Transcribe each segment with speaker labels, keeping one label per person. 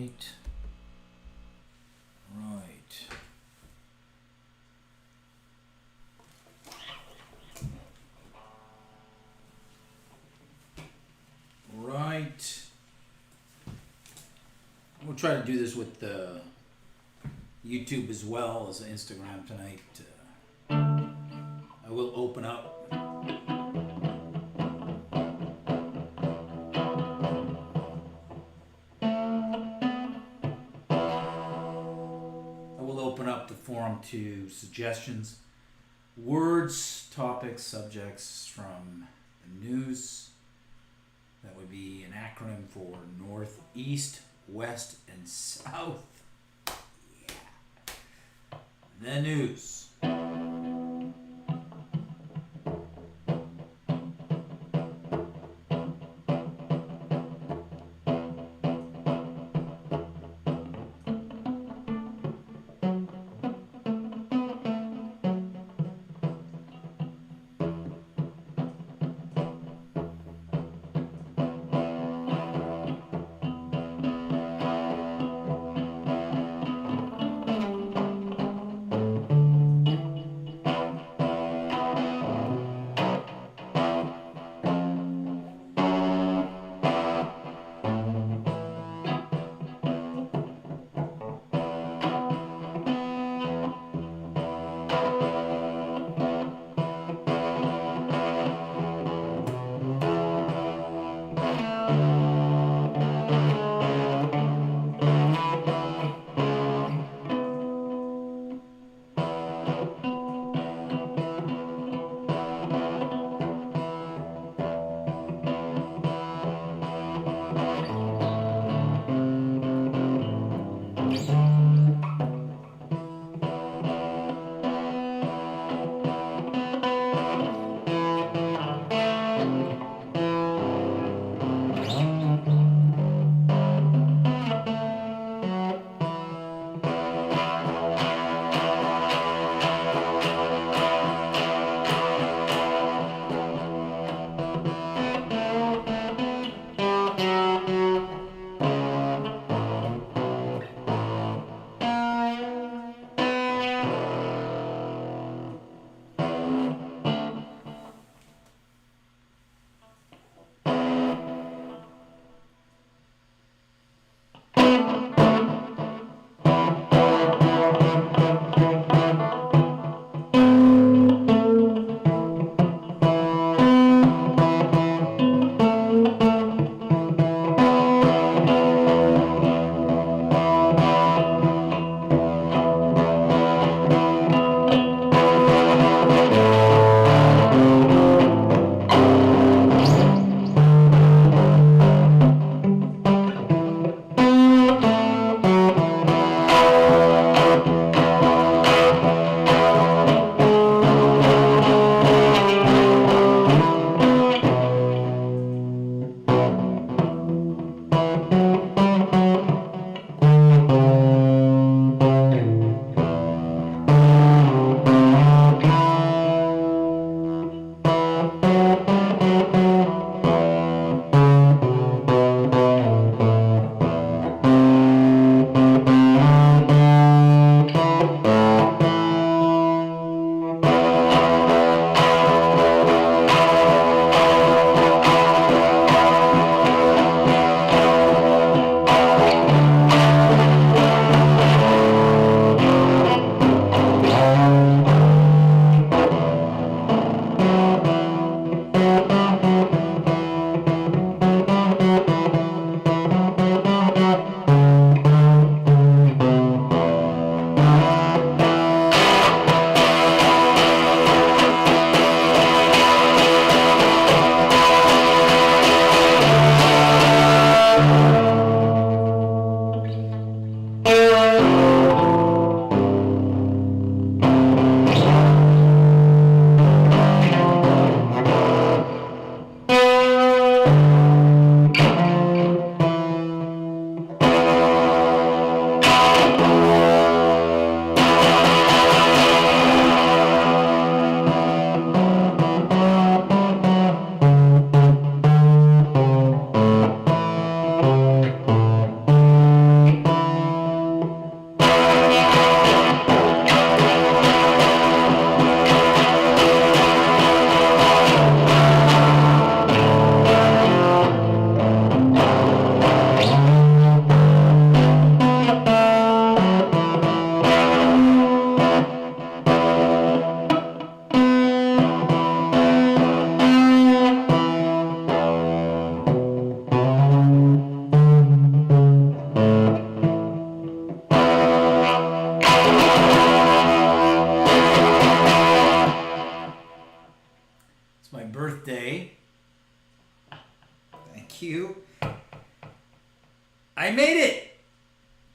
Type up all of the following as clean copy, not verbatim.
Speaker 1: Right. Right. Right. We'll try to do this with YouTube as well as Instagram tonight. I will open up. I will open up the forum to suggestions, words, topics, subjects from the news. That would be an acronym for North, East, West, and South. Yeah. The news.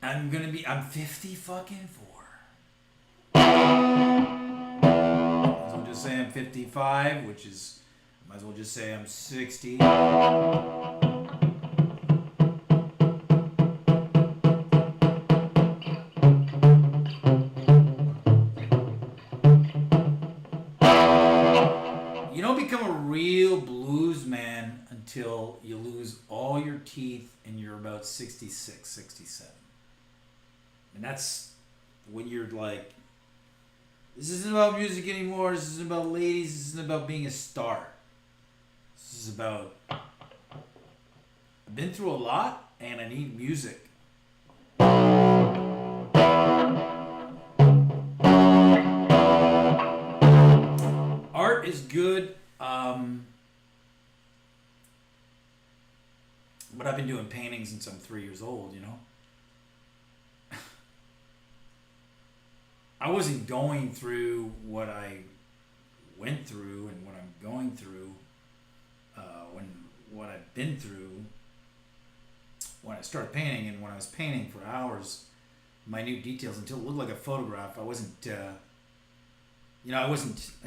Speaker 1: I'm 50 fucking 4. Might as well just say I'm 55, which is, might as well just say I'm 60. You don't become a real blues man until you lose all your teeth and you're about 66, 67. And that's when you're like, this isn't about music anymore. This isn't about ladies. This isn't about being a star. This is about, I've been through a lot and I need music. Art is good, but I've been doing painting since I'm 3 years old, you know? I wasn't going through what I went through and what I'm going through, what I've been through when I started painting, and when I was painting for hours, minute details until it looked like a photograph. I wasn't, I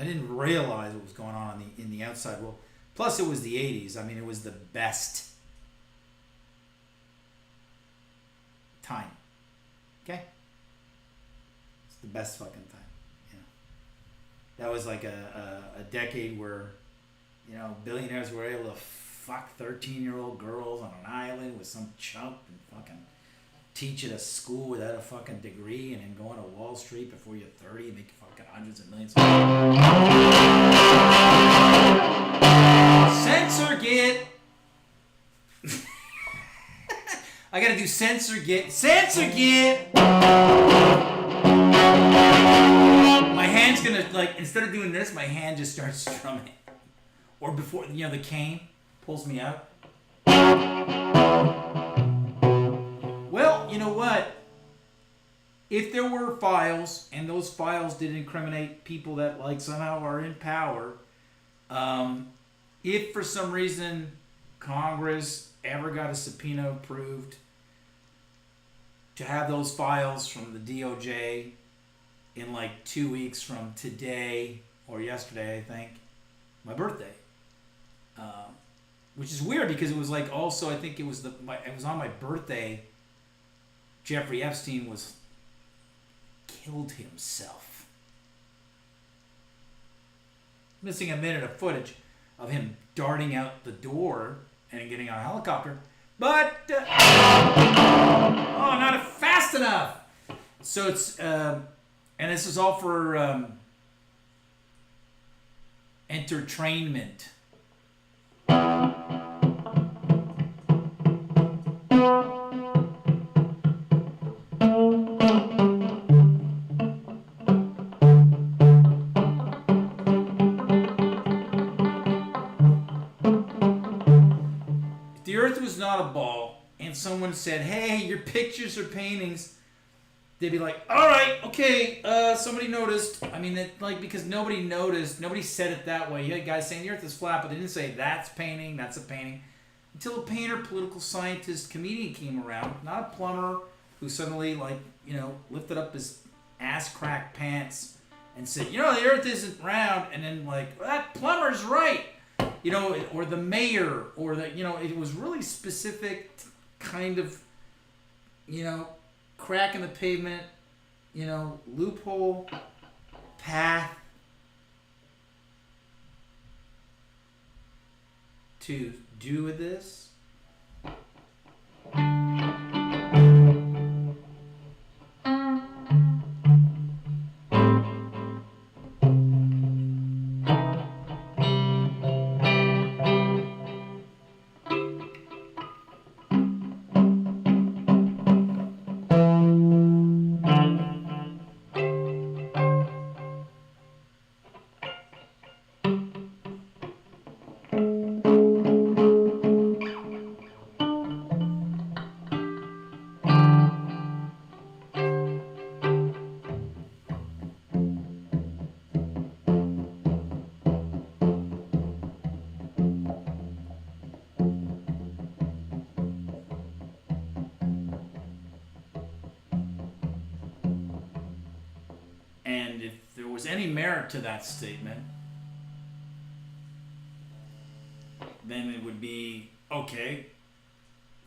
Speaker 1: didn't realize what was going on in the outside world. Plus, it was the 80s. I mean, it was the best time. Okay? It's the best fucking time. You know? That was like a decade where, you know, billionaires were able to fuck 13-year-old girls on an island with some chump and fucking teach at a school without a fucking degree and then go on to Wall Street before you're 30 and make fucking hundreds of millions. Censor get. I gotta do censor get. Censor get! My hand's gonna, like, instead of doing this, my hand just starts strumming. Or before, you know, the cane pulls me out. Well, you know what? If there were files, and those files did incriminate people that, like, somehow are in power, if for some reason Congress ever got a subpoena approved to have those files from the DOJ in like 2 weeks from today or yesterday, I think, my birthday. Which is weird because it was like also, I think it was it was on my birthday. Jeffrey Epstein killed himself. Missing a minute of footage of him darting out the door and getting on a helicopter, but not fast enough. So it's and this is all for entertainment. Not a ball, and someone said, hey, your pictures or paintings, they'd be like, all right, okay, somebody noticed. I mean, because nobody noticed, nobody said it that way. You had guys saying the earth is flat, but they didn't say that's painting, that's a painting, until a painter, political scientist, comedian came around, not a plumber who suddenly, like, you know, lifted up his ass crack pants and said, you know, the earth isn't round, and then like, well, that plumber's right. You know, or the mayor, or the, you know, it was really specific kind of, you know, crack in the pavement, you know, loophole, path to do with this. was any merit to that statement, then it would be, okay,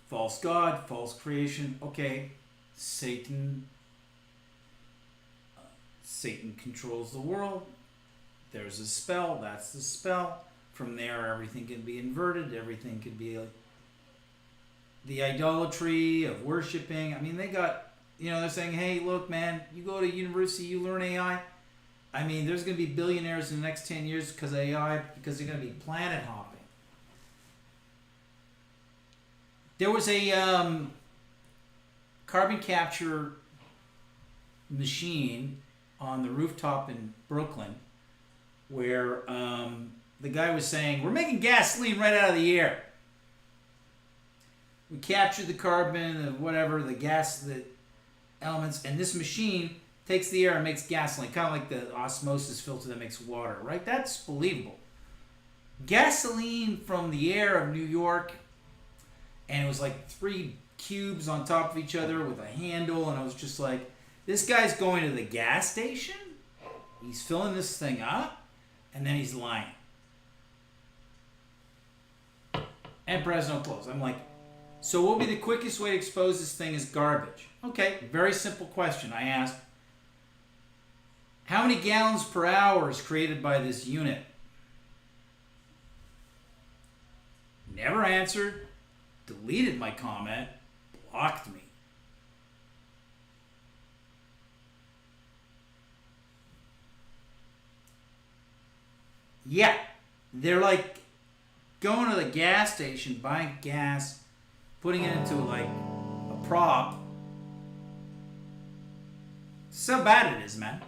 Speaker 1: false God, false creation, okay, Satan controls the world. There's a spell, that's the spell. From there, everything can be inverted, everything could be like the idolatry of worshiping. I mean, they got, they're saying, hey, look, man, you go to university, you learn AI. I mean, there's going to be billionaires in the next 10 years because of AI, because they're going to be planet hopping. There was a carbon capture machine on the rooftop in Brooklyn where the guy was saying, we're making gasoline right out of the air. We capture the carbon, the whatever, the gas, the elements, and this machine takes the air and makes gasoline, kind of like the osmosis filter that makes water, right? That's believable. Gasoline from the air of New York, and it was like 3 cubes on top of each other with a handle, and I was just like, this guy's going to the gas station, he's filling this thing up, and then he's lying. And Fresno closed. I'm like, so what would be the quickest way to expose this thing as garbage? Okay, very simple question. I asked, how many gallons per hour is created by this unit? Never answered, deleted my comment, blocked me. Yeah, they're like going to the gas station, buying gas, putting it into like a prop. That's how bad it is, man.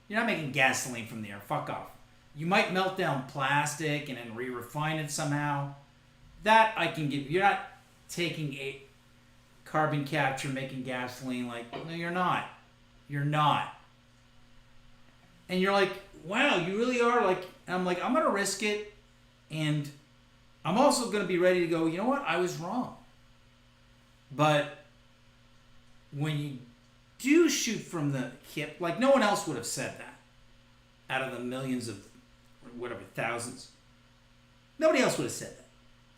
Speaker 1: You're not making gasoline from the air. Fuck off. You might melt down plastic and then re-refine it somehow. That I can give. You're not taking a carbon capture, making gasoline. Like, no, you're not. You're not. And you're like, wow, you really are like. And I'm like, I'm gonna risk it, and I'm also gonna be ready to go. You know what? I was wrong. But when you do shoot from the hip, like no one else would have said that. Out of the millions of, whatever, thousands, nobody else would have said that.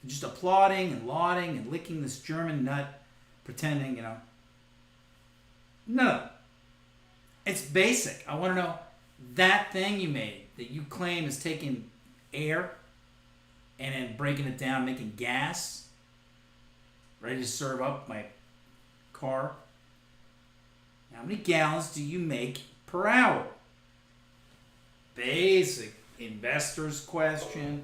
Speaker 1: Just applauding and lauding and licking this German nut, pretending, No. It's basic. I want to know, that thing you made that you claim is taking air and then breaking it down, making gas, ready to serve up my car. How many gallons do you make per hour? Basic investor's question.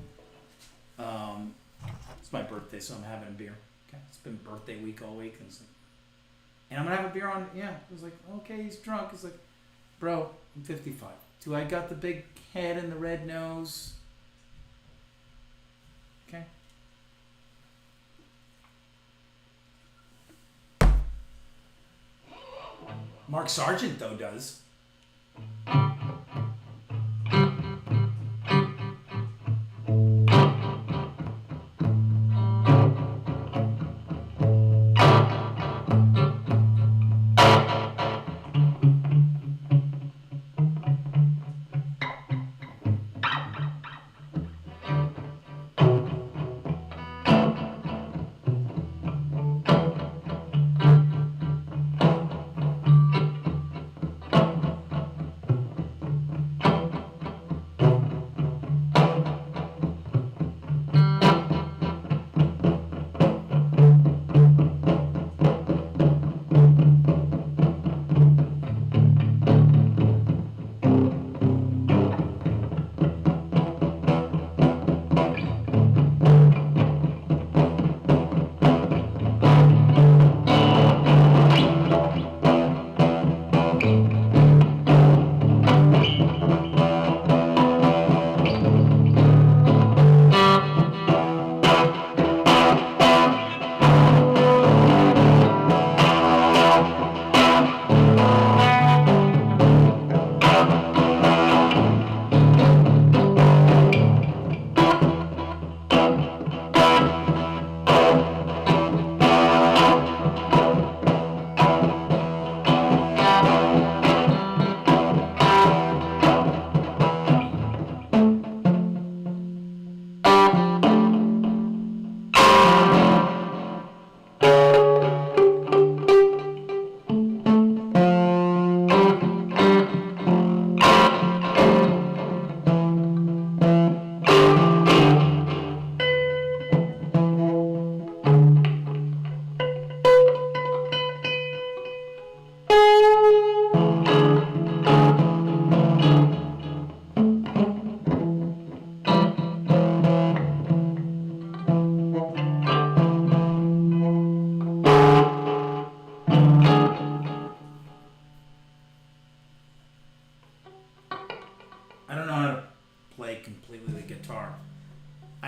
Speaker 1: It's my birthday, so I'm having a beer. Okay, it's been birthday week all week, and I'm gonna have a beer on. Yeah, it was like, okay, he's drunk. It's like, bro, I'm 55. Do I got the big head and the red nose? Okay. Mark Sargent, though, does.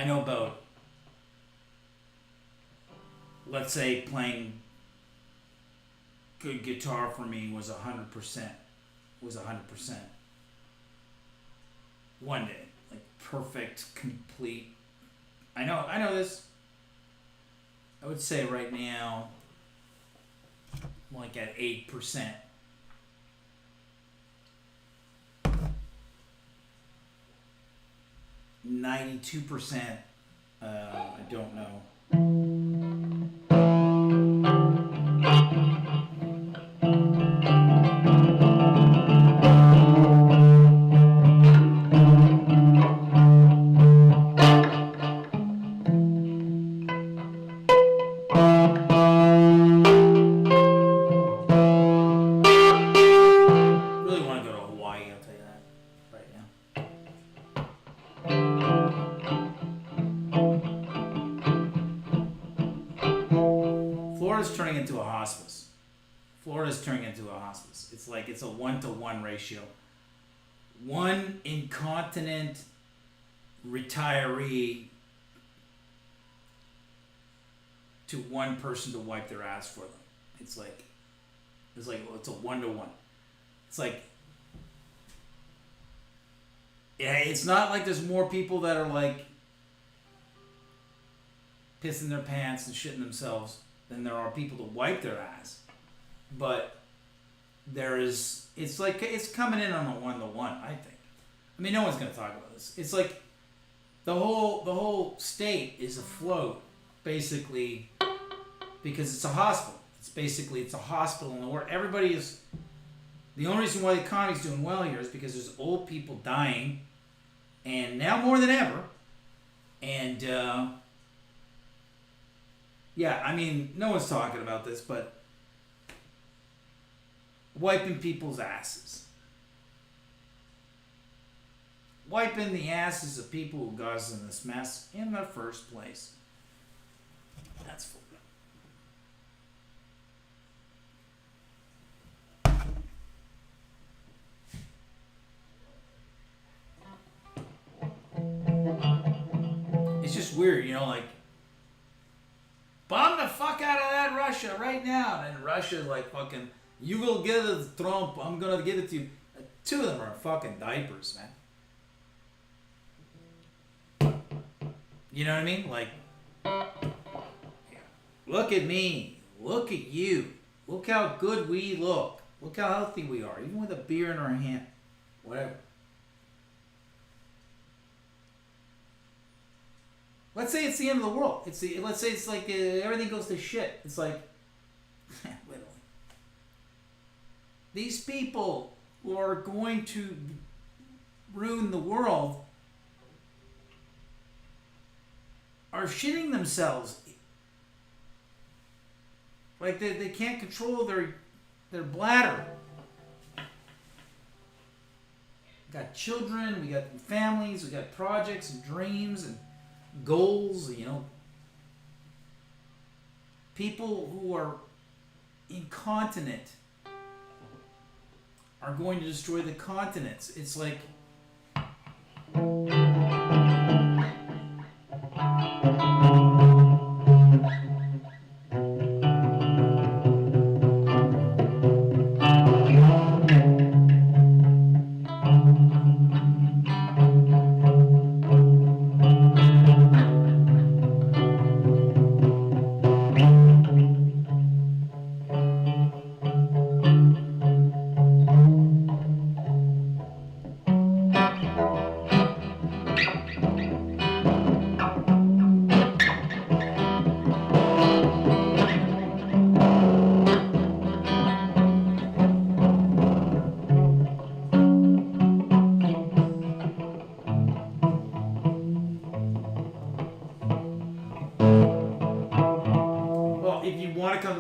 Speaker 1: know about, let's say, playing good guitar for me was 100%. Was 100%. One day, like perfect, complete. I know this. I would say right now, I'm like at 8%. %92. I don't know. Really want to go to Hawaii, I'll tell you that right now. Florida's turning into a hospice. It's like it's a 1-to-1 ratio. One incontinent retiree to one person to wipe their ass for them. It's a 1-to-1. It's like, yeah, it's not like there's more people that are like pissing their pants and shitting themselves than there are people to wipe their ass. But it's like, it's coming in on a 1-to-1, I think. I mean, no one's going to talk about this. It's like the whole state is afloat, basically, because it's a hospital. It's a hospital in the world. Everybody is. The only reason why the economy's doing well here is because there's old people dying, and now more than ever. And yeah, I mean, no one's talking about this, but wiping people's asses. Wiping the asses of people who got us in this mess in the first place. That's full. It's just weird, like, bomb the fuck out of that Russia right now. And Russia's like, fucking, you will get it to Trump, I'm gonna give it to you. Two of them are fucking diapers, man. You know what I mean? Like, look at me. Look at you. Look how good we look. Look how healthy we are, even with a beer in our hand. Whatever. Let's say it's the end of the world. Let's say it's like everything goes to shit. It's like, literally. These people who are going to ruin the world are shitting themselves. Like they can't control their bladder. We got children, we got families, we got projects and dreams and goals, people who are incontinent are going to destroy the continents. It's like,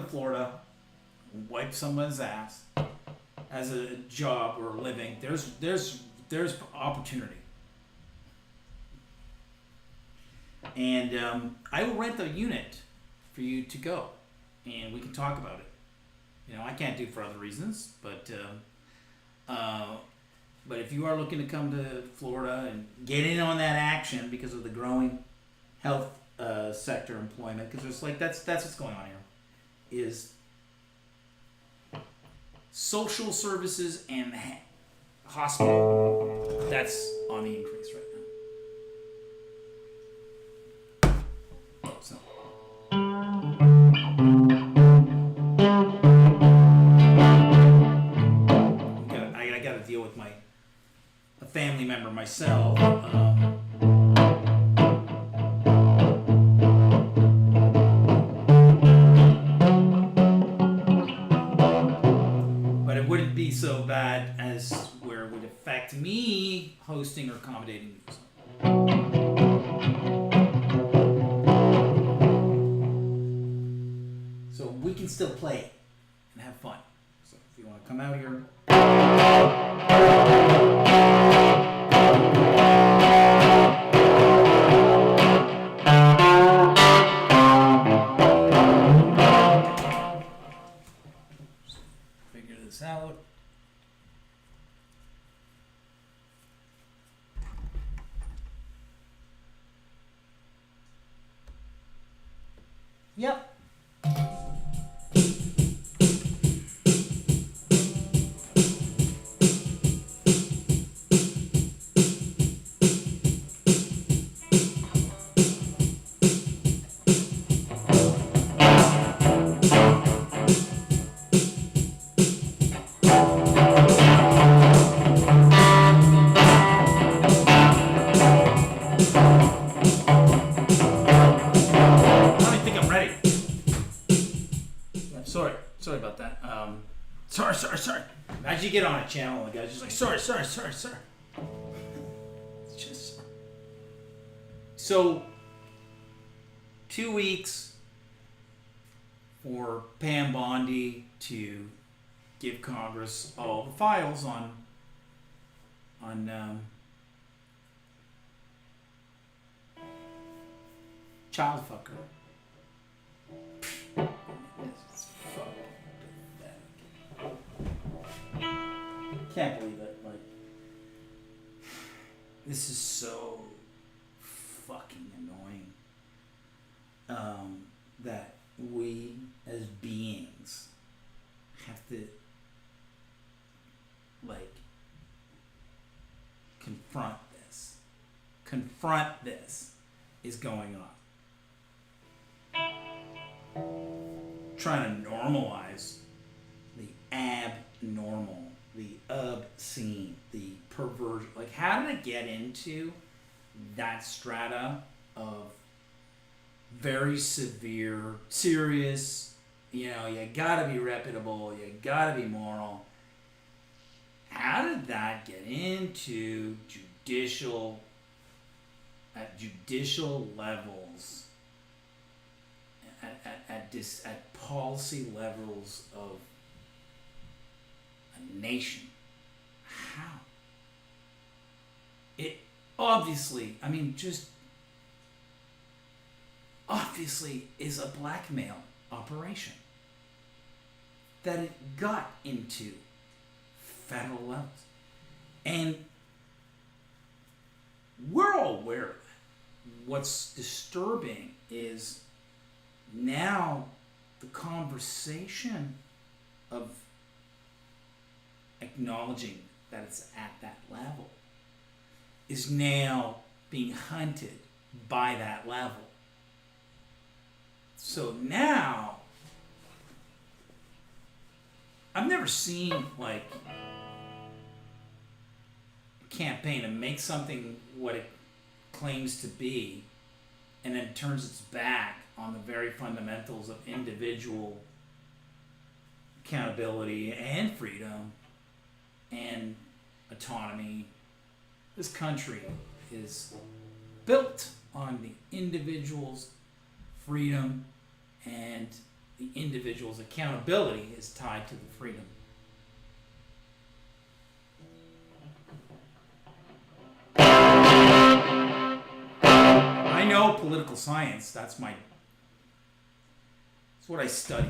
Speaker 1: Florida, wipe someone's ass as a job or a living, there's opportunity. And I will rent a unit for you to go, and we can talk about it. I can't do it for other reasons, but if you are looking to come to Florida and get in on that action because of the growing health sector employment, because there's like that's what's going on here, is social services and hospital. That's on the increase right now. So. I got to deal with a family member myself. But it wouldn't be so bad as where it would affect me hosting or accommodating music. So we can still play it and have fun. So if you want to come out here. Figure this out. Yep. Sorry about that. Sorry. Imagine you get on a channel and the guy's just like, sorry. It's just sorry. So, 2 weeks for Pam Bondi to give Congress all the files on child fucker. Can't believe it. Like, this is so fucking annoying. That we as beings have to like confront this is going on. Trying to normalize the abnormal, the obscene, the perversion. Like, how did it get into that strata of very severe, serious, you gotta be reputable, you gotta be moral? How did that get into judicial levels, at policy levels of a nation? How? It obviously is a blackmail operation that it got into federal levels. And we're all aware of it. What's disturbing is now the conversation of acknowledging that it's at that level is now being hunted by that level. So now, I've never seen like a campaign to make something what it claims to be and then turns its back on the very fundamentals of individual accountability and freedom and autonomy. This country is built on the individual's freedom, and the individual's accountability is tied to the freedom. I know political science. That's what I study.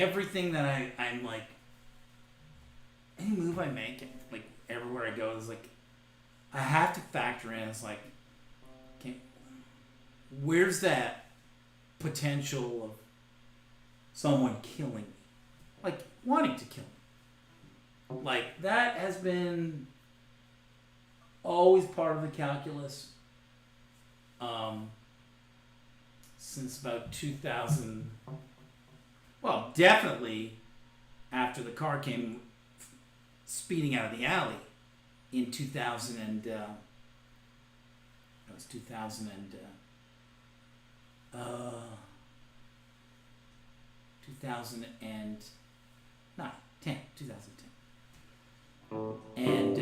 Speaker 1: everything that I'm like, any move I make, like everywhere I go, is like, I have to factor in. It's like, where's that potential of someone killing me, like wanting to kill me? Like that has been always part of the calculus. Since about 2000. Well, definitely after the car came speeding out of the alley in 2000 and it was 2000 and 2010. And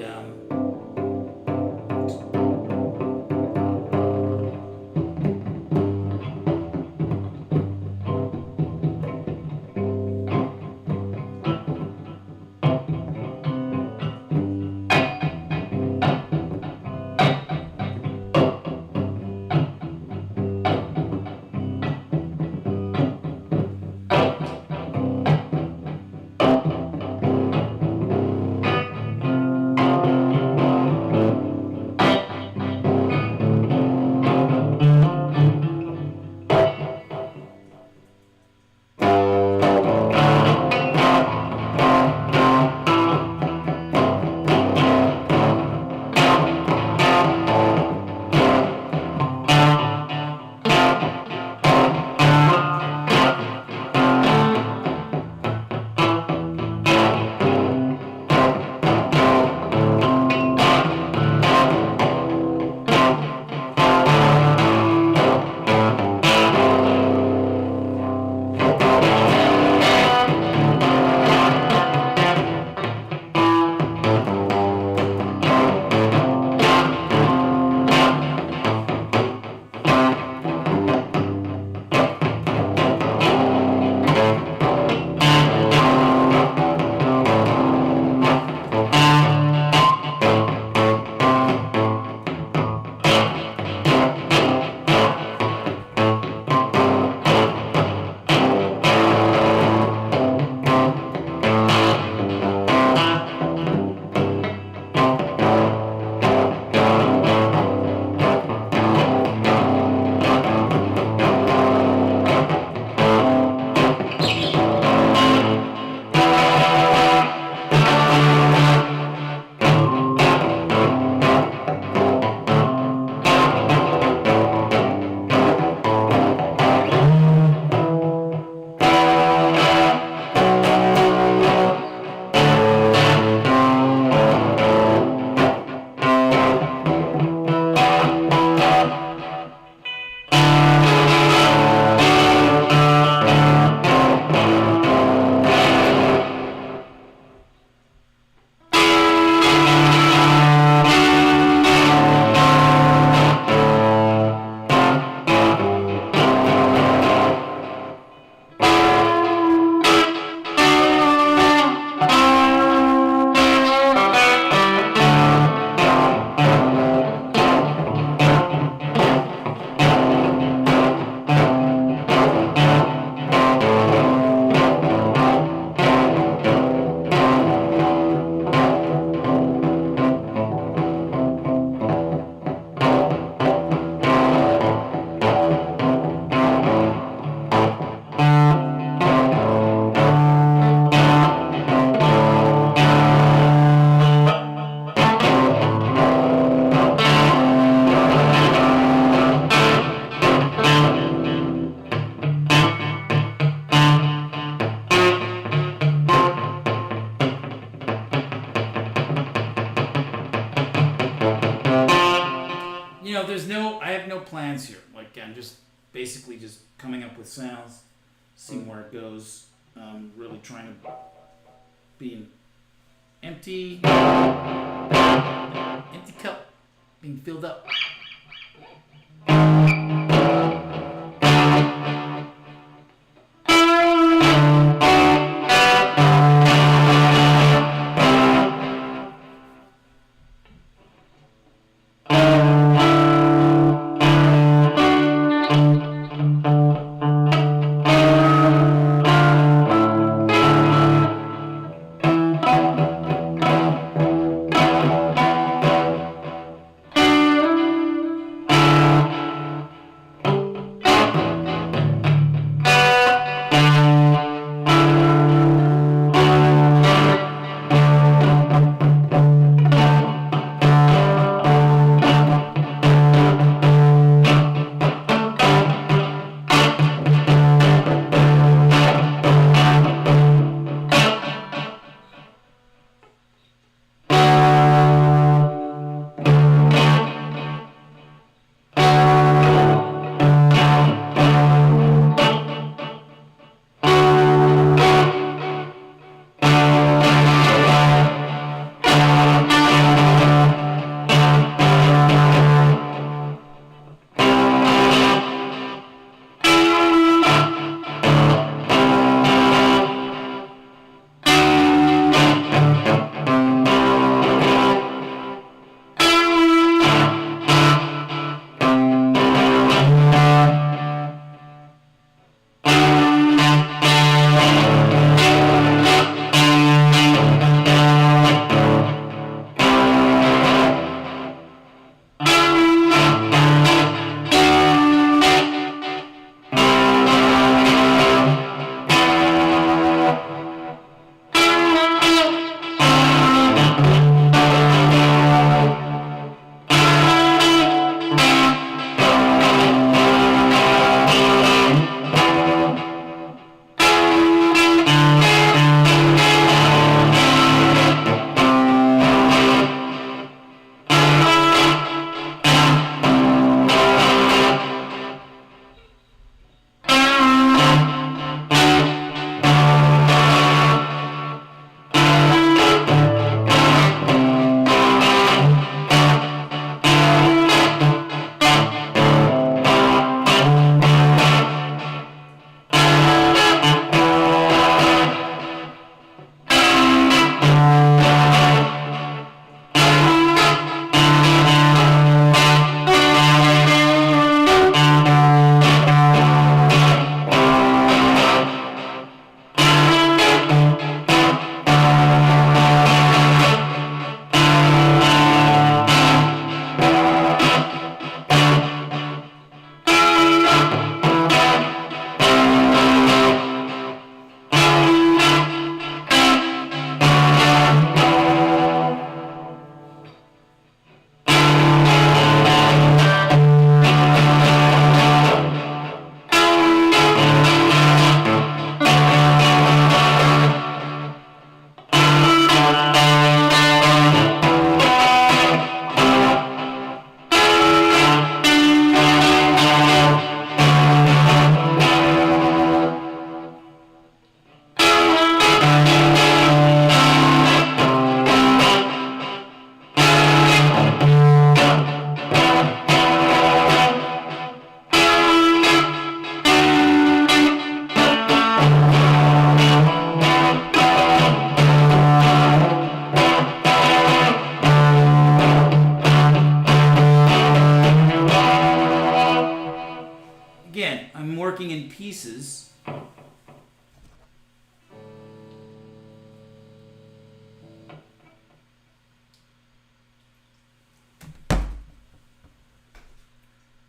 Speaker 1: I have no plans here. Like I'm just basically just coming up with sounds, seeing where it goes. Really trying to be an empty cup being filled up.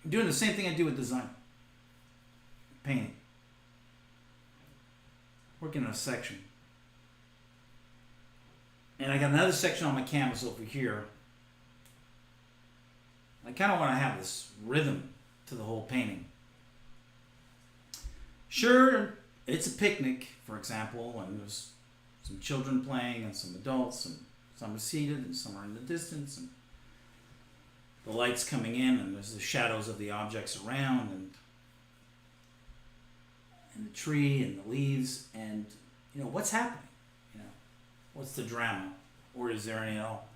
Speaker 1: I'm doing the same thing I do with design. Painting. Working on a section. And I got another section on my canvas over here. I kind of want to have this rhythm to the whole painting. Sure, it's a picnic, for example, and there's some children playing and some adults, and some are seated and some are in the distance, and the light's coming in, and there's the shadows of the objects around, and the tree and the leaves, and what's happening? What's the drama, or is there any at all?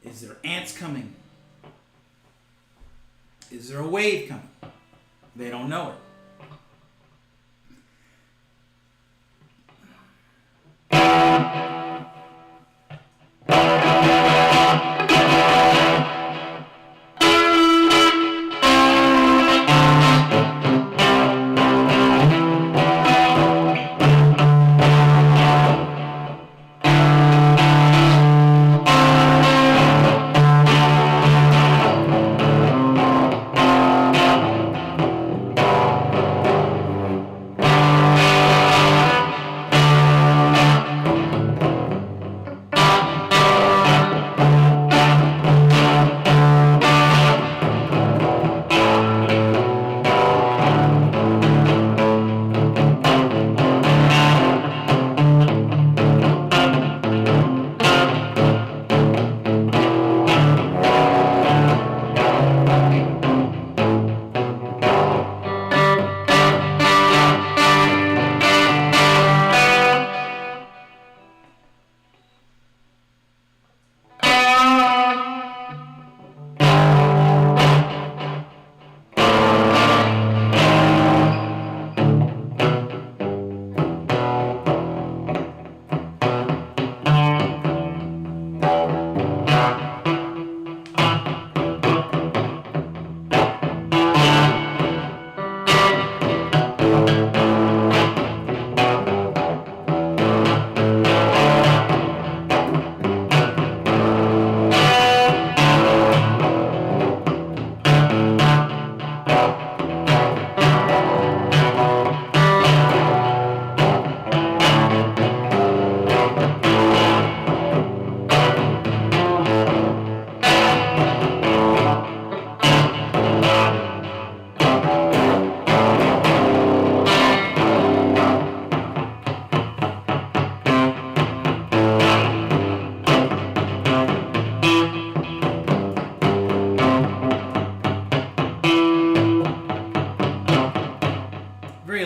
Speaker 1: Is there ants coming? Is there a wave coming? They don't know it.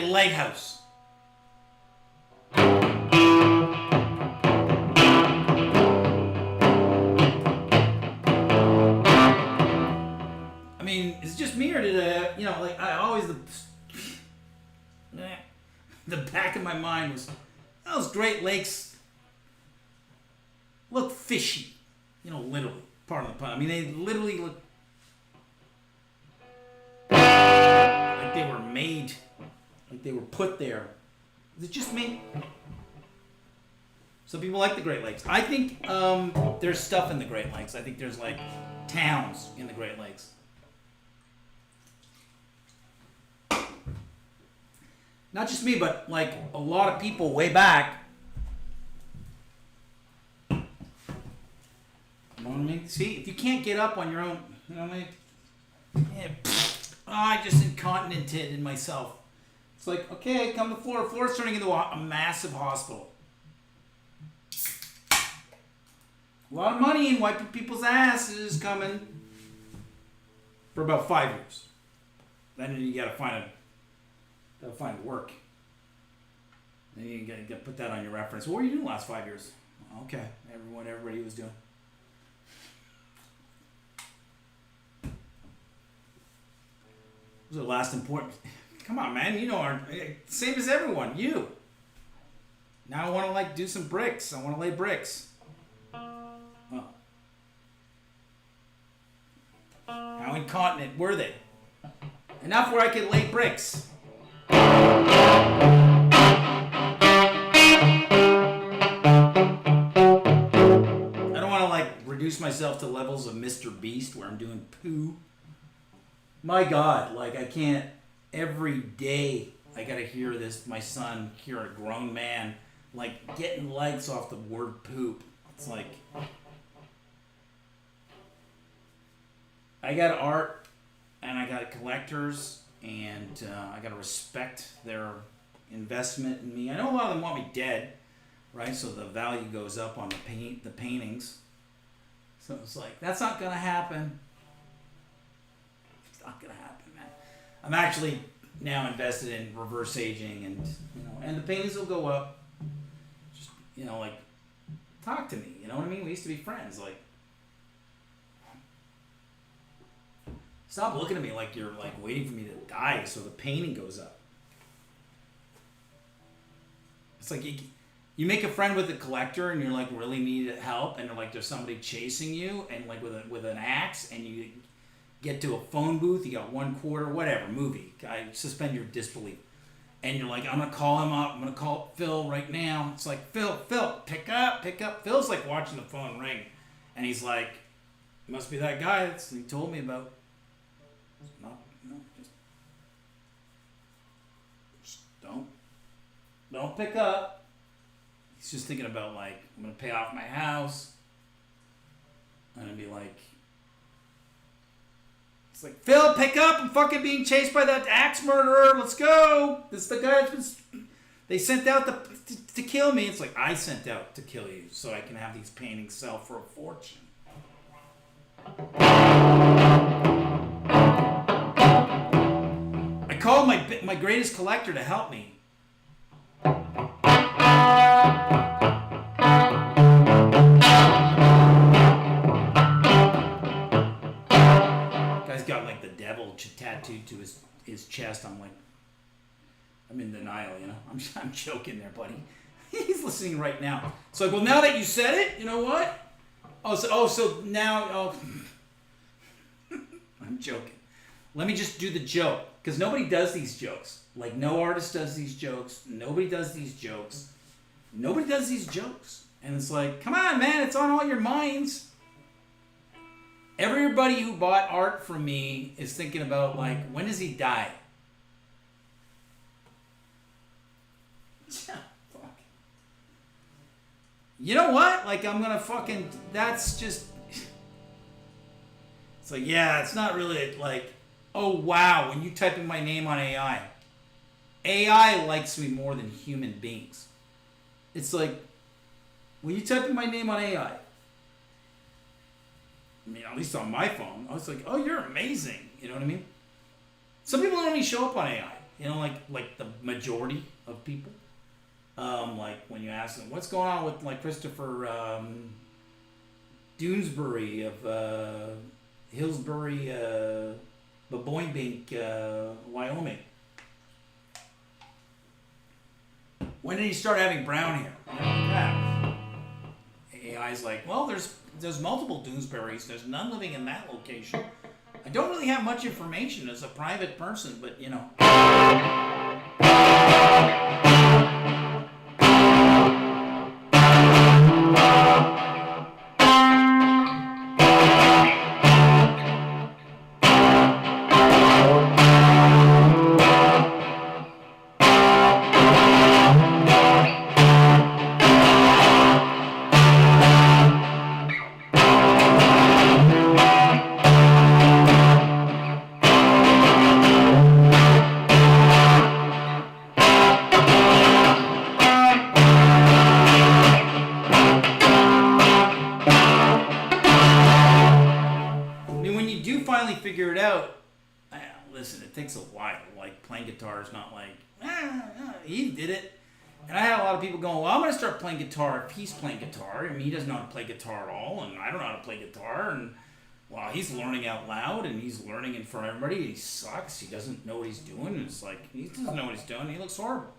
Speaker 1: Lighthouse. I mean, is it just me, or did I always the back of my mind was those Great Lakes look fishy, literally. Pardon the pun. I mean, they literally look like they were made. Like they were put there. Is it just me? Some people like the Great Lakes. I think there's stuff in the Great Lakes. I think there's like towns in the Great Lakes. Not just me, but like a lot of people way back. You know what I mean? See, if you can't get up on your own, you know what I mean? Yeah, I just incontinented in myself. It's like, okay, come to Florida. Florida's turning into a massive hospital. A lot of money and wiping people's asses coming for about 5 years. Then you gotta find work. Then you gotta put that on your reference. What were you doing the last 5 years? Okay, everybody was doing. What was the last important? Come on, man. Same as everyone. You. Now I want to do some bricks. I want to lay bricks. Oh. How incontinent were they? Enough where I could lay bricks. I don't want to reduce my myself to levels of Mr. Beast where I'm doing poo. My God, like I can't, every day I gotta hear this, my son, hear a grown man, like getting likes off the word poop. It's like, I got art and I got collectors and I gotta respect their investment in me. I know a lot of them want me dead, right? So the value goes up on the paintings. So it's like, that's not gonna happen. It's not gonna happen, man. I'm actually now invested in reverse aging, and and the paintings will go up. Just like, talk to me. You know what I mean? We used to be friends. Like, stop looking at me like you're like waiting for me to die so the painting goes up. It's like you make a friend with a collector and you're like really need help, and they're like there's somebody chasing you and like with an axe, and you get to a phone booth, you got 1/4, whatever, movie. I suspend your disbelief. And you're like, I'm gonna call him up, I'm gonna call Phil right now. It's like, Phil, pick up. Phil's like watching the phone ring, and he's like, must be that guy that he told me about. Just don't pick up. He's just thinking about like, I'm gonna pay off my house. I'm gonna be like, it's like, Phil, pick up! I'm fucking being chased by that axe murderer. Let's go. This is the guy that's been. They sent out to kill me. It's like, I sent out to kill you so I can have these paintings sell for a fortune. I called my greatest collector to help me. Guy's got like the devil tattooed to his chest. I'm like, I'm in denial, I'm joking there, buddy. He's listening right now. So like, well, now that you said it, you know what? So now, I'm joking. Let me just do the joke, because nobody does these jokes. Like, no artist does these jokes. Nobody does these jokes. Nobody does these jokes. And it's like, come on, man, it's on all your minds. Everybody who bought art from me is thinking about, like, when does he die? Fuck. You know what? Like, I'm gonna fucking, that's just, it's like, yeah, it's not really like, oh wow, when you type in my name on AI likes me more than human beings. It's like, when you type in my name on AI, I mean, at least on my phone, I was like, oh, you're amazing. You know what I mean? Some people don't even show up on AI. Like the majority of people. Like when you ask them, what's going on with like Christopher Doonesbury of Hillsbury, Baboinbink, Wyoming. When did he start having brown hair? Yeah. AI's like, well, there's multiple Doonesburys. There's none living in that location. I don't really have much information as a private person, but figure it out. Listen, it takes a while. Like, playing guitar is not like, he did it. And I had a lot of people going, well, I'm going to start playing guitar if he's playing guitar. I mean, he doesn't know how to play guitar at all, and I don't know how to play guitar. And, well, he's learning out loud, and he's learning in front of everybody. He sucks. He doesn't know what he's doing. And it's like, he doesn't know what he's doing. He looks horrible.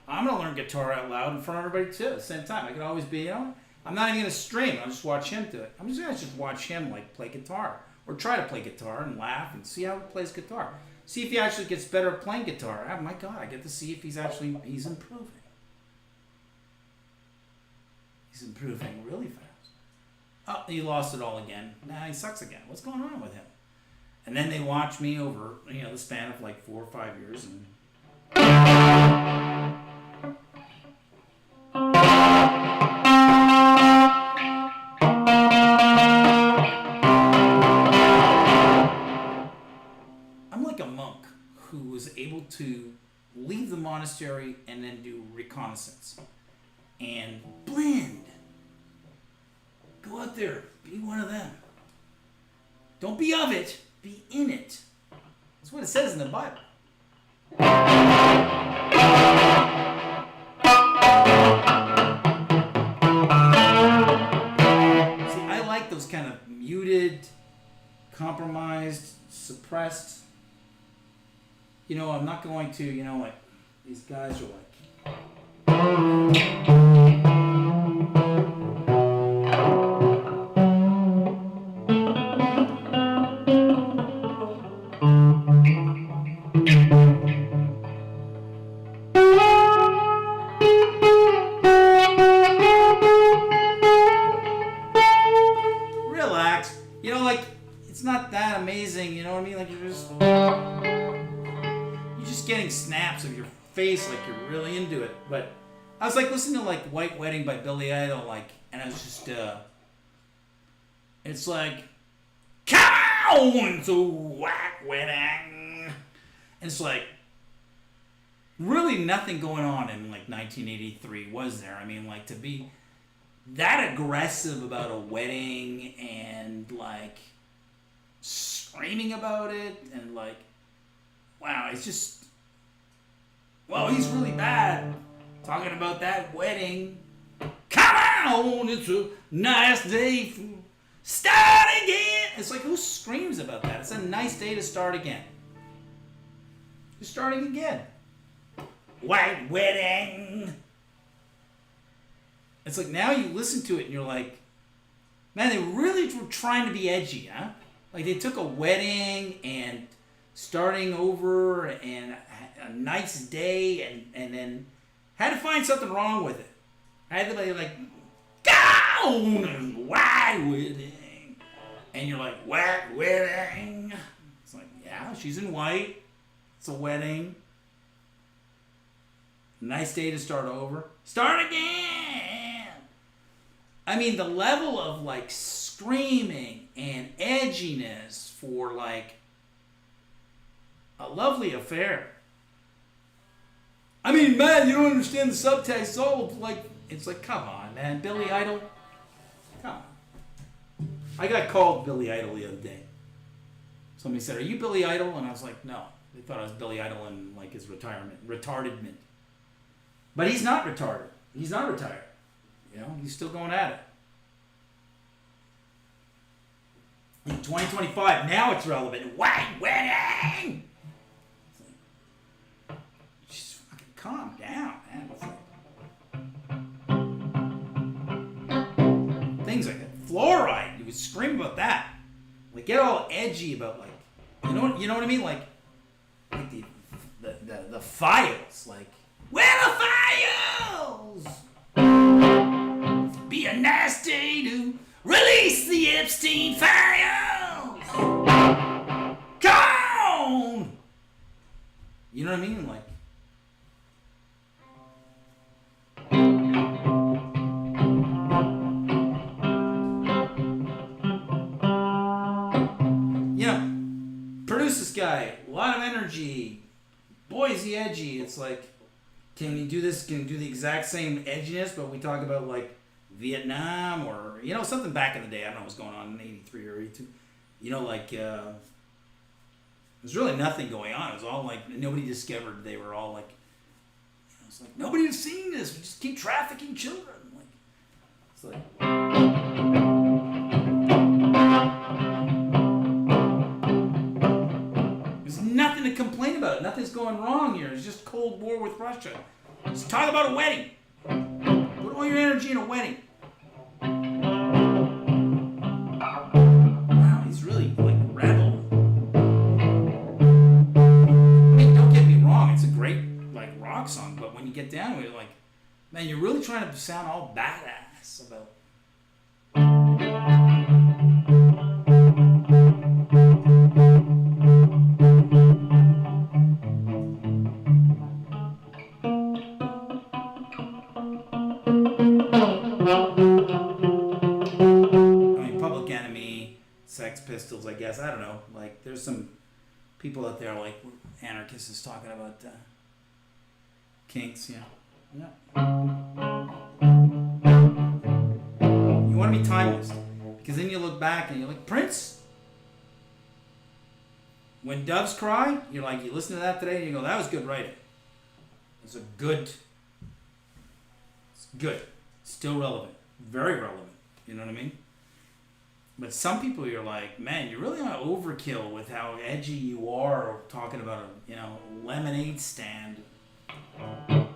Speaker 1: I'm going to learn guitar out loud in front of everybody, too, at the same time. I can always be, I'm not even going to stream. I'll just watch him do it. I'm just going to watch him, like, play guitar. Or try to play guitar and laugh and see how he plays guitar. See if he actually gets better at playing guitar. Oh my God, I get to see if he's improving. He's improving really fast. Oh, he lost it all again. Nah, he sucks again. What's going on with him? And then they watch me over, the span of like 4 or 5 years, and I'm like a monk who was able to leave the monastery and then do reconnaissance and blend. Go out there, be one of them. Don't be of it, be in it. That's what it says in the Bible. See, I like those kind of muted, compromised, suppressed. I'm not going to, like, these guys are like, relax. Like, it's not that amazing, you know what I mean? Like, you're just getting snaps of your face like you're really into it. But I was like listening to like White Wedding by Billy Idol, like, and I was just it's like, come on to White Wedding, and it's like really nothing going on in like 1983, was there? I mean, like, to be that aggressive about a wedding and like screaming about it and like, wow, it's just, well, he's really bad talking about that wedding. Come on, it's a nice day for start again. It's like, who screams about that? It's a nice day to start again. You're starting again. White wedding. It's like, now you listen to it and you're like, man, they really were trying to be edgy, huh? Like, they took a wedding and starting over and a nice day and then had to find something wrong with it. I had to be like, go on, white wedding. And you're like, white wedding? It's like, yeah, she's in white. It's a wedding. Nice day to start over. Start again! I mean, the level of like screaming and edginess for like a lovely affair. I mean, man, you don't understand the subtext. It's like, come on, man. Billy Idol? Come on. I got called Billy Idol the other day. Somebody said, are you Billy Idol? And I was like, no. They thought I was Billy Idol in like his retardedment. But he's not retarded. He's not retired. He's still going at it. In 2025, now it's relevant. White wedding! Just fucking calm down, man. Things like that. Fluoride. You would scream about that. Like, get all edgy about, like, you know what I mean? Like the files. Like, where are the files? Be a nice day to release the Epstein files. Come on! You know what I mean? Like, produce this guy, a lot of energy. Boy, is he edgy. It's like, can we do this? Can we do the exact same edginess, but we talk about like Vietnam or something back in the day? I don't know what was going on in '83 or '82. There's really nothing going on. It was all like nobody discovered. They were all like, it's like nobody has seen this. We just keep trafficking children. Like, it's like. Nothing to complain about. Nothing's going wrong here. It's just Cold War with Russia. Just talk about a wedding. Put all your energy in a wedding. Wow, he's really like rebel. I mean, don't get me wrong. It's a great like rock song, but when you get down to it, like, man, you're really trying to sound all badass about. Public Enemy, Sex Pistols, I guess. I don't know. Like, there's some people out there, like, anarchists talking about kinks, Yeah. You want to be timeless. Because then you look back and you're like, Prince? When Doves Cry, you're like, you listen to that today and you go, that was good writing. It's good. Still relevant. Very relevant. You know what I mean? But some people, you're like, man, you're really on overkill with how edgy you are talking about a lemonade stand. I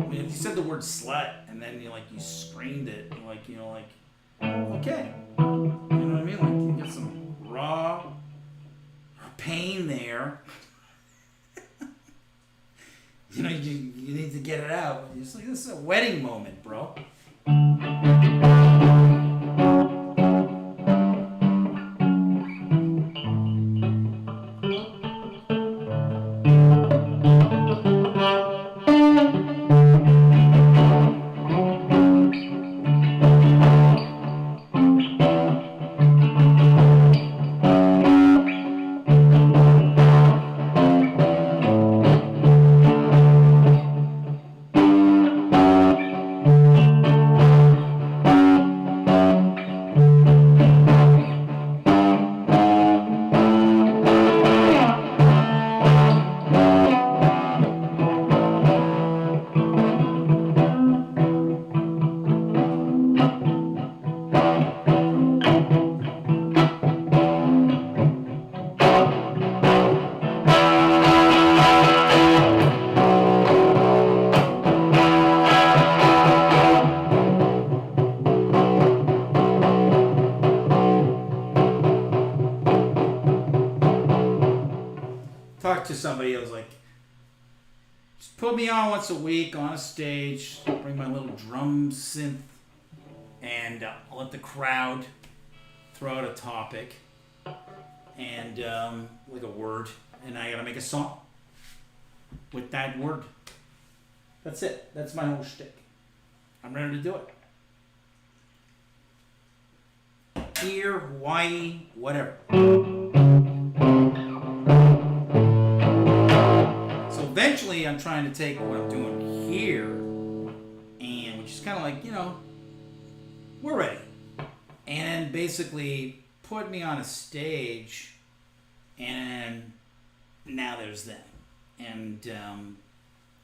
Speaker 1: mean, if you said the word slut and then you screamed it, okay. You know what I mean? Like, you get some raw pain there. You need to get it out. It's like, this is a wedding moment, bro. Talk to somebody else, like, just put me on once a week on a stage, bring my little drum synth, and I'll let the crowd throw out a topic and like a word, and I gotta make a song with that word. That's it. That's my whole shtick. I'm ready to do it. Here, Hawaii, whatever. Eventually, I'm trying to take what I'm doing here, and which is kind of like, we're ready, and basically put me on a stage, and now there's them, and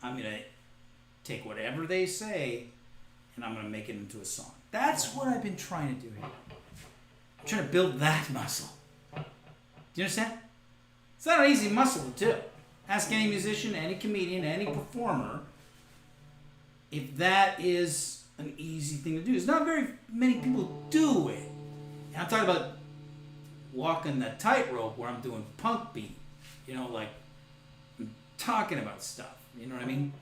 Speaker 1: I'm gonna take whatever they say, and I'm gonna make it into a song. That's what I've been trying to do here. I'm trying to build that muscle. Do you understand? It's not an easy muscle to do. Ask any musician, any comedian, any performer if that is an easy thing to do. There's not very many people do it. And I'm talking about walking the tightrope where I'm doing punk beat. Like, I'm talking about stuff. You know what I mean?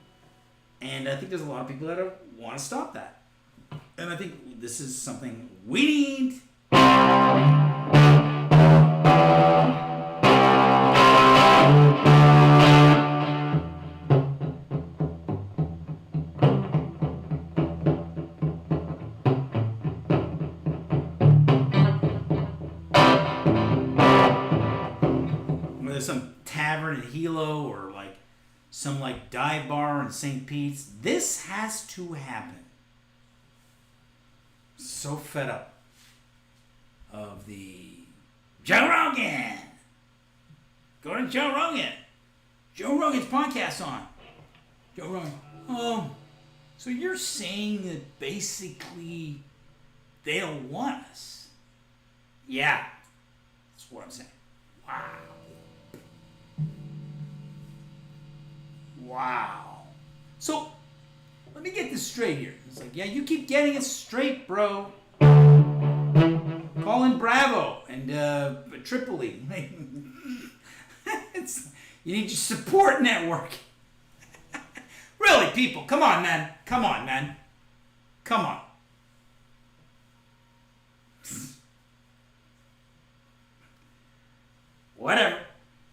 Speaker 1: And I think there's a lot of people that want to stop that. And I think this is something we need. Some tavern in Hilo or like some like dive bar in St. Pete's. This has to happen. So fed up of the Joe Rogan. Go to Joe Rogan. Joe Rogan's podcast on. Joe Rogan. So you're saying that basically they don't want us? Yeah. That's what I'm saying. Wow. So, let me get this straight here. It's like, yeah, you keep getting it straight, bro. Call in Bravo and Tripoli. You need your support network. Really, people, come on, man. Come on. Whatever.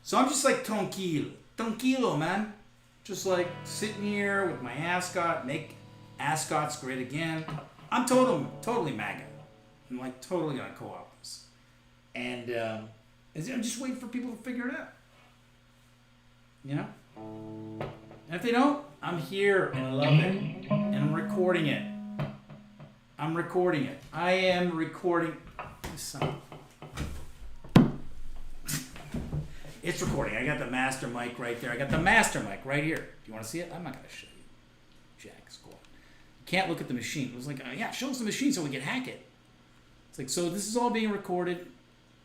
Speaker 1: So I'm just like tranquilo, man. Just like sitting here with my ascot, make ascots great again. I'm totally MAGA. I'm like totally gonna co-opt this, and I'm just waiting for people to figure it out. You know. And if they don't, I'm here and I love it, and I'm recording it. I am recording this song. It's recording. I got the master mic right there. I got the master mic right here. Do you want to see it? I'm not going to show you. Jack, squad. You can't look at the machine. It was like, yeah, show us the machine so we can hack it. It's like, so this is all being recorded.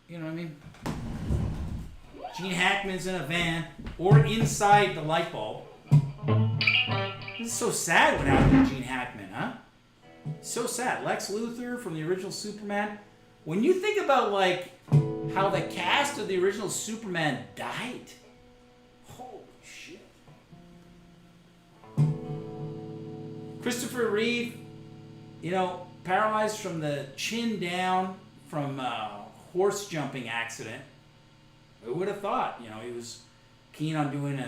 Speaker 1: You know what I mean? Gene Hackman's in a van or inside the light bulb. This is so sad what happened to Gene Hackman, huh? So sad. Lex Luthor from the original Superman. When you think about, like, how the cast of the original Superman died. Holy shit. Christopher Reeve, you know, paralyzed from the chin down from a horse jumping accident. Who would have thought? You know, he was keen on doing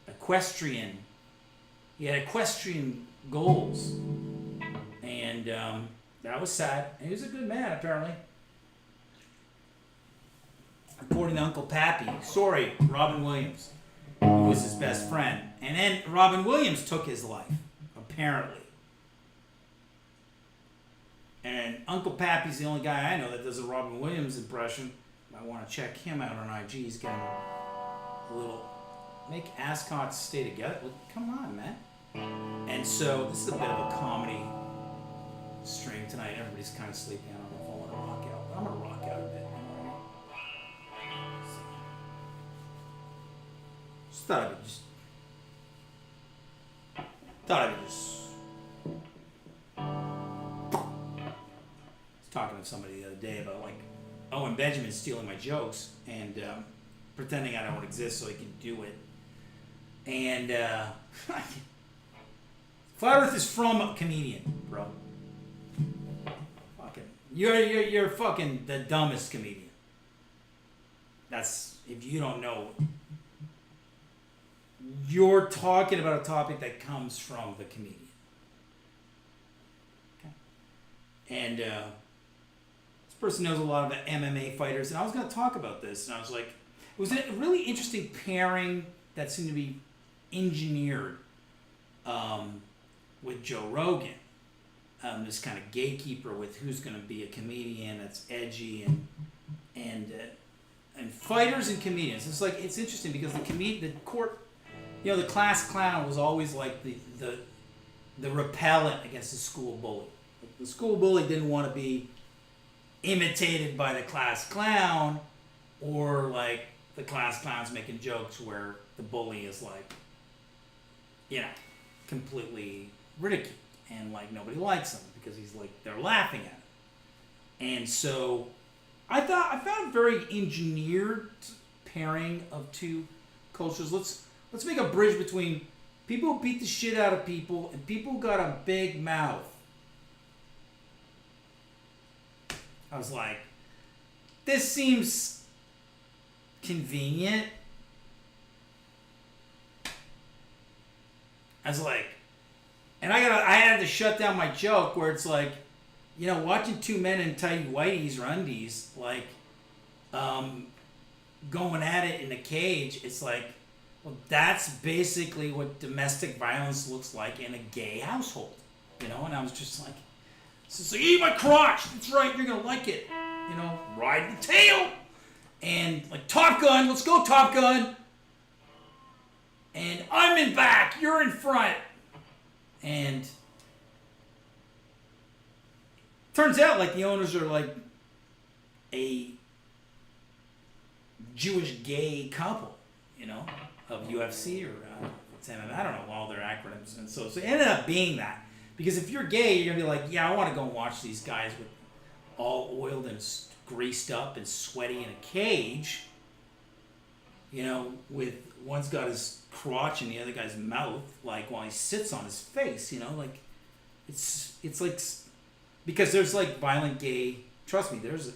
Speaker 1: equestrian. He had equestrian goals. And that was sad. He was a good man, apparently. According to Uncle Pappy. Sorry, Robin Williams, who was his best friend. And then Robin Williams took his life, apparently. And Uncle Pappy's the only guy I know that does a Robin Williams impression. I want to check him out on IG. He's got a little... Make ascots stay together. Well, come on, man. And so, this is a bit of a comedy stream tonight. Everybody's kind of sleeping. I don't know if I want to rock out. But I'm going to rock out a bit. Thought I would just I was talking to somebody the other day about, like, Owen Benjamin stealing my jokes and pretending I don't exist so he can do it. And Flat Earth is from a comedian, bro. Fucking, you're fucking the dumbest comedian. That's, if you don't know. You're talking about a topic that comes from the comedian. Okay. And this person knows a lot of the MMA fighters, and I was going to talk about this, and I was like, it was a really interesting pairing that seemed to be engineered with Joe Rogan. This kind of gatekeeper with who's going to be a comedian that's edgy and fighters and comedians. It's like, it's interesting because the court. You know, the class clown was always like the repellent against the school bully. The school bully didn't want to be imitated by the class clown, or like the class clown's making jokes where the bully is like, you know, completely ridiculed and like nobody likes him because he's like, they're laughing at him. And so I found a very engineered pairing of two cultures. Let's make a bridge between people who beat the shit out of people and people who got a big mouth. I was like, this seems convenient. I was like, and I had to shut down my joke where it's like, you know, watching two men in tight whities or undies, like, going at it in a cage, it's like, well, that's basically what domestic violence looks like in a gay household, you know? And I was just like, so eat my crotch. That's right, you're gonna like it. You know, ride the tail. And like, Top Gun, let's go Top Gun. And I'm in back, you're in front. And turns out like the owners are like a Jewish gay couple, you know, of UFC or it's MMA. I don't know all their acronyms. And so it ended up being that. Because if you're gay, you're going to be like, yeah, I want to go and watch these guys with all oiled and greased up and sweaty in a cage. You know, with one's got his crotch in the other guy's mouth, like while he sits on his face, you know, like It's like, because there's like violent gay. Trust me, there's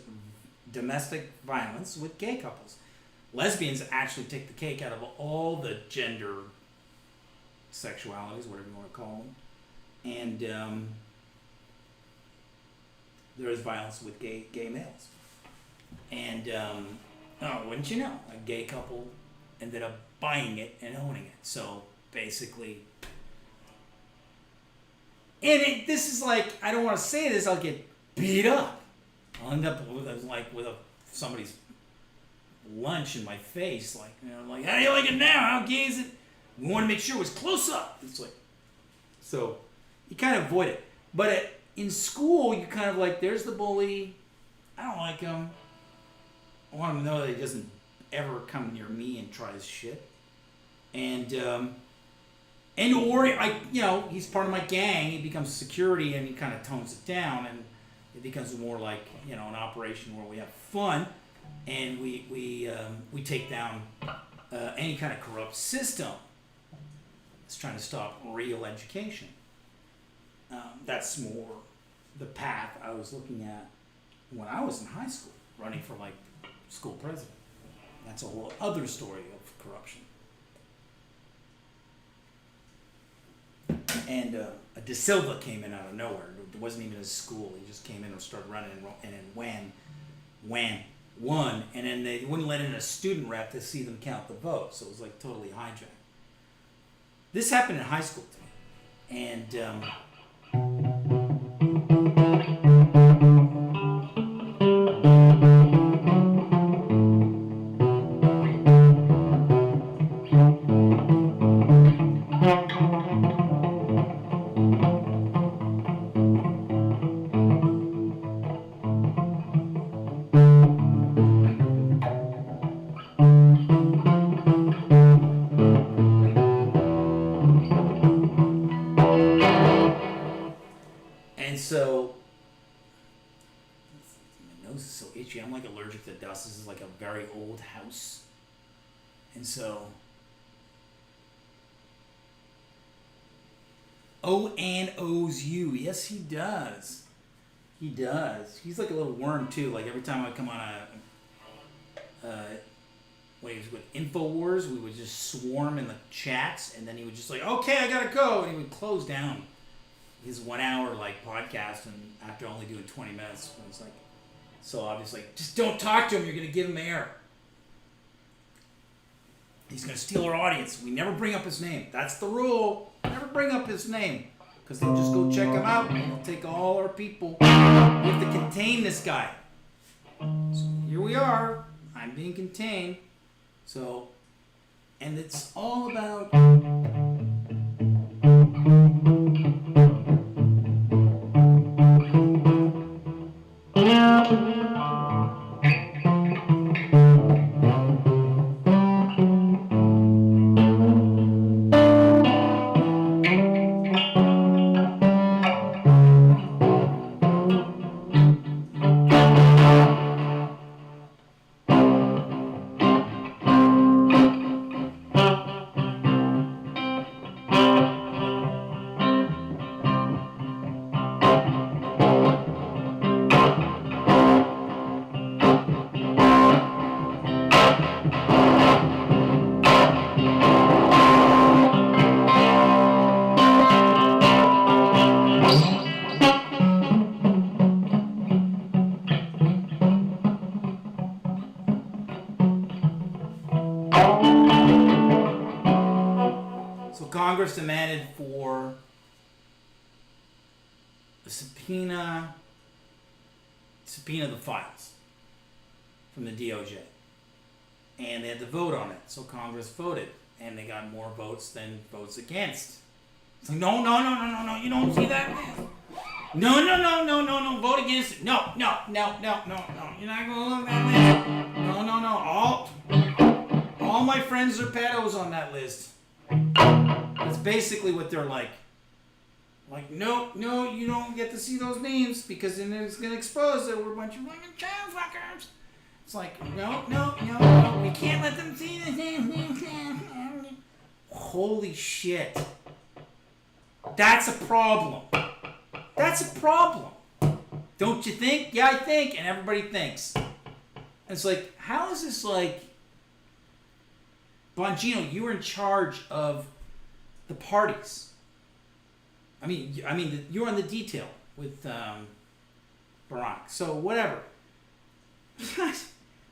Speaker 1: domestic violence with gay couples. Lesbians actually take the cake out of all the gender sexualities, whatever you want to call them, and there is violence with gay males. And wouldn't you know, a gay couple ended up buying it and owning it. So basically, and this is like, I don't want to say this, I'll get beat up. I'll end up with somebody's lunch in my face, like, like, how do you like it now? How gay is it? We want to make sure it was close up. It's like, so you kind of avoid it. But in school, you kind of like, there's the bully. I don't like him. I want him to know that he doesn't ever come near me and try his shit. And or he's part of my gang. He becomes security, and he kind of tones it down, and it becomes more like, an operation where we have fun, and we take down any kind of corrupt system that's trying to stop real education. That's more the path I was looking at when I was in high school, running for like school president. That's a whole other story of corruption. And De Silva came in out of nowhere. It wasn't even his school. He just came in and started running, and then won, and then they wouldn't let in a student rep to see them count the votes. So it was like totally hijacked. This happened in high school to me, and so my nose is so itchy. I'm like allergic to dust. This is like a very old house, and so O-N owes you. Yes, he does. He does. He's like a little worm too. Like every time I come on when he was with InfoWars, we would just swarm in the chats, and then he would just like, okay, I gotta go, and he would close down his 1 hour like podcast, and after only doing 20 minutes, it was like so obvious, like, just don't talk to him, you're gonna give him air. He's gonna steal our audience. We never bring up his name. That's the rule. Never bring up his name, because they'll just go check him out and they'll take all our people. We have to contain this guy. So here we are. I'm being contained. So, and it's all about Congress demanded for a subpoena the files from the DOJ, and they had to vote on it. So Congress voted, and they got more votes than votes against. It's like, no, you don't see that? No, vote against it. No, you're not gonna look at that list. No, all my friends are pedos on that list. That's basically what they're like. Like, no, you don't get to see those names, because then it's gonna expose that we're a bunch of fucking child fuckers. It's like, no, we can't let them see the names. Holy shit. That's a problem. That's a problem. Don't you think? Yeah, I think. And everybody thinks. And it's like, how is this like... Bongino, you were in charge of the parties. I mean, you were on the detail with Barack. So whatever.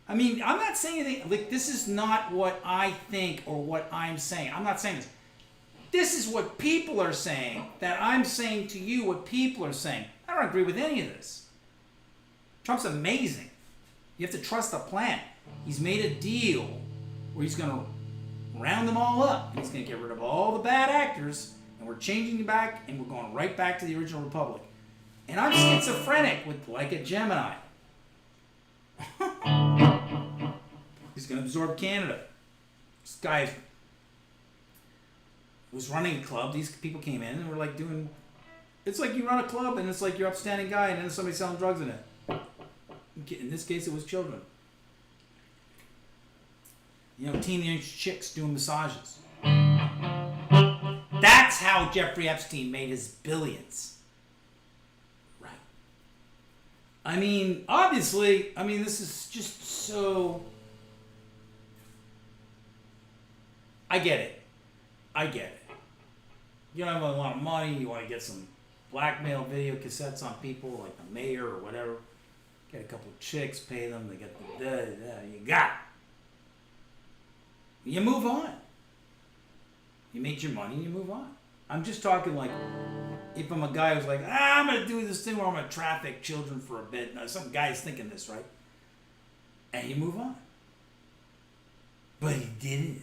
Speaker 1: I mean, I'm not saying anything. Like, this is not what I think or what I'm saying. I'm not saying this. This is what people are saying. That I'm saying to you what people are saying. I don't agree with any of this. Trump's amazing. You have to trust the plan. He's made a deal where he's going to round them all up. He's going to get rid of all the bad actors, and we're changing it back, and we're going right back to the original republic. And I'm schizophrenic with like a Gemini. He's going to absorb Canada. This guy was running a club. These people came in and were like doing... It's like you run a club, and it's like you're upstanding guy, and then somebody's selling drugs in it. In this case, it was children. You know, teenage chicks doing massages. That's how Jeffrey Epstein made his billions. Right. I mean, obviously, this is just so... I get it. You don't have a lot of money, you want to get some blackmail video cassettes on people, like the mayor or whatever. Get a couple of chicks, pay them, they get the... you got it. You move on. You made your money, you move on. I'm just talking like, if I'm a guy who's like, I'm going to do this thing where I'm going to traffic children for a bit. Now, some guy's thinking this, right? And you move on. But he didn't.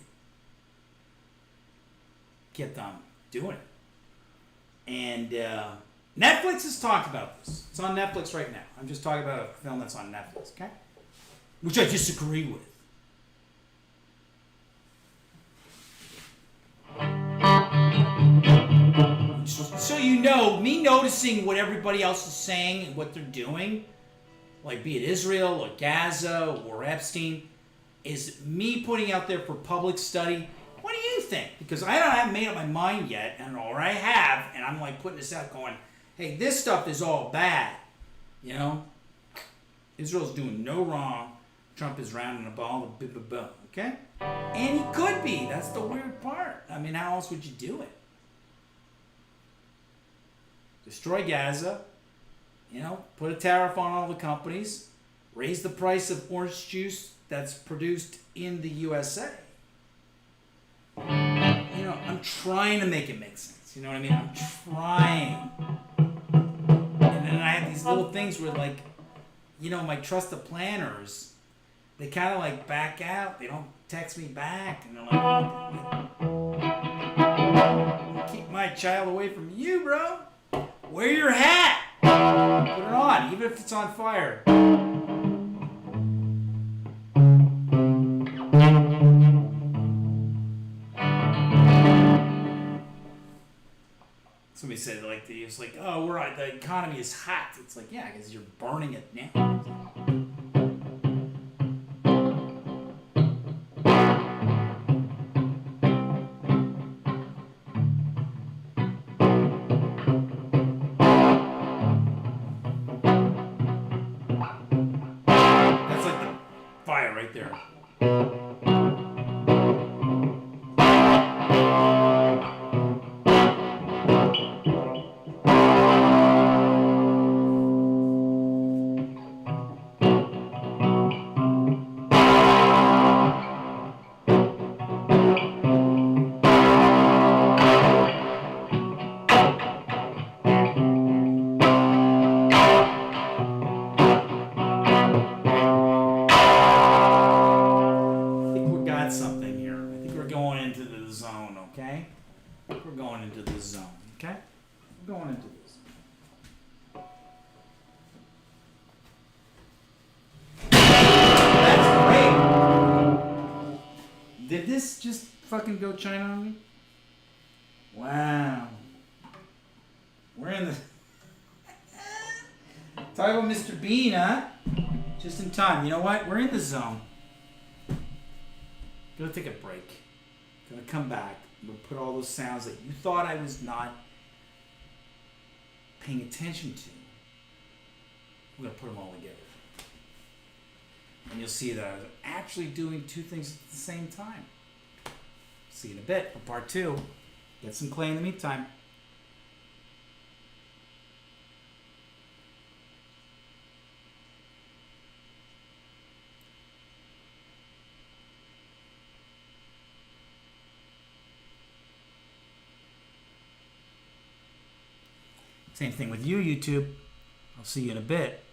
Speaker 1: Kept on doing it. And Netflix has talked about this. It's on Netflix right now. I'm just talking about a film that's on Netflix, okay? Which I disagree with. So you know, me noticing what everybody else is saying and what they're doing, like be it Israel or Gaza or Epstein, is me putting out there for public study. What do you think? Because I haven't made up my mind yet, or I have, and I'm like putting this out going, hey, this stuff is all bad. You know? Israel's doing no wrong. Trump is rounding up all the blah, okay? And he could be. That's the weird part. I mean, how else would you do it? Destroy Gaza, you know, put a tariff on all the companies, raise the price of orange juice that's produced in the USA. You know, I'm trying to make it make sense. You know what I mean? I'm trying. And then I have these little things where, like, you know, my trusted planners, they kind of like back out. They don't text me back. And they're like, keep my child away from you, bro. Wear your hat. Put it on, even if it's on fire. Somebody said like it's like, oh, the economy is hot. It's like, yeah, because you're burning it now. That's like the fire right there. Did this just fucking go China on me? Wow. We're in the... Talk about Mr. Bean, huh? Just in time. You know what? We're in the zone. Gonna take a break. Gonna come back. We'll put all those sounds that you thought I was not paying attention to. We're going to put them all together. And you'll see that I was actually doing two things at the same time. See you in a bit for part 2. Get some clay in the meantime. Same thing with you, YouTube. I'll see you in a bit.